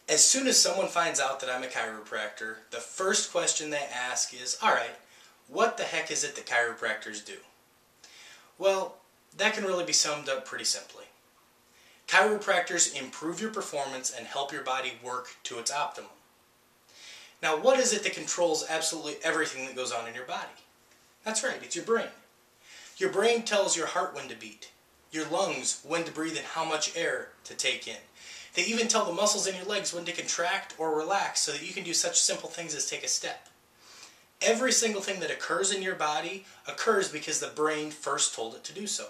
As soon as someone finds out that I'm a chiropractor, the first question they ask is, alright, what the heck is it that chiropractors do? Well, that can really be summed up pretty simply. Chiropractors improve your performance and help your body work to its optimum. Now, what is it that controls absolutely everything that goes on in your body? That's right, it's your brain. Your brain tells your heart when to beat, your lungs when to breathe and how much air to take in. They even tell the muscles in your legs when to contract or relax so that you can do such simple things as take a step. Every single thing that occurs in your body occurs because the brain first told it to do so.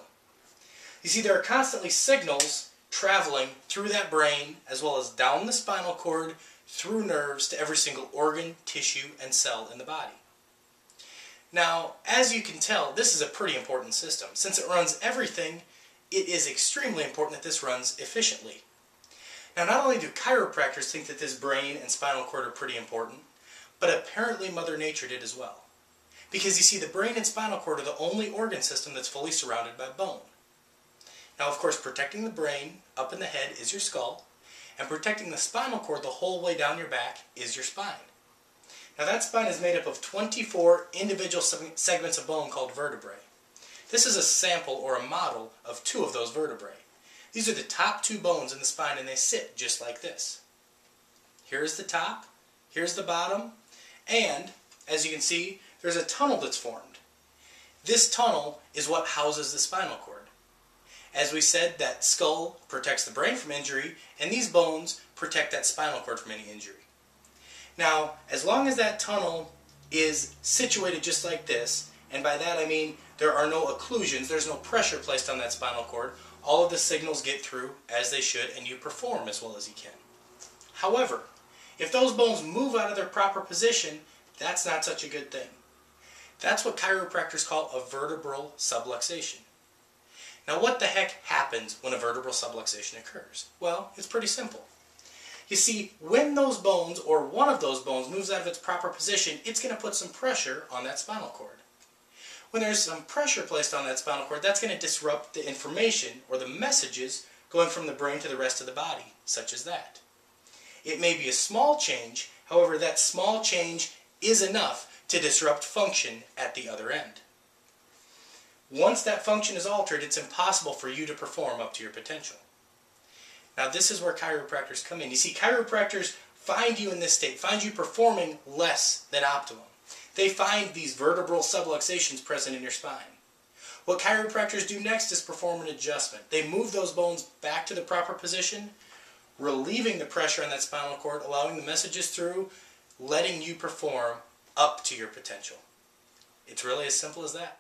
You see, there are constantly signals traveling through that brain as well as down the spinal cord, through nerves to every single organ, tissue, and cell in the body. Now, as you can tell, this is a pretty important system. Since it runs everything, it is extremely important that this runs efficiently. Now, not only do chiropractors think that this brain and spinal cord are pretty important, but apparently Mother Nature did as well. Because you see, the brain and spinal cord are the only organ system that's fully surrounded by bone. Now, of course, protecting the brain up in the head is your skull, and protecting the spinal cord the whole way down your back is your spine. Now, that spine is made up of 24 individual segments of bone called vertebrae. This is a sample or a model of 2 of those vertebrae. These are the top 2 bones in the spine, and they sit just like this. Here's the top, here's the bottom, and as you can see, there's a tunnel that's formed. This tunnel is what houses the spinal cord. As we said, that skull protects the brain from injury, and these bones protect that spinal cord from any injury. Now, as long as that tunnel is situated just like this, and by that I mean there are no occlusions, there's no pressure placed on that spinal cord, all of the signals get through as they should, and you perform as well as you can. However, if those bones move out of their proper position, that's not such a good thing. That's what chiropractors call a vertebral subluxation. Now, what the heck happens when a vertebral subluxation occurs? Well, it's pretty simple. You see, when those bones, or one of those bones, moves out of its proper position, it's going to put some pressure on that spinal cord. When there's some pressure placed on that spinal cord, that's going to disrupt the information, or the messages, going from the brain to the rest of the body, such as that. It may be a small change, however, that small change is enough to disrupt function at the other end. Once that function is altered, it's impossible for you to perform up to your potential. Now, this is where chiropractors come in. You see, chiropractors find you in this state, find you performing less than optimum. They find these vertebral subluxations present in your spine. What chiropractors do next is perform an adjustment. They move those bones back to the proper position, relieving the pressure on that spinal cord, allowing the messages through, letting you perform up to your potential. It's really as simple as that.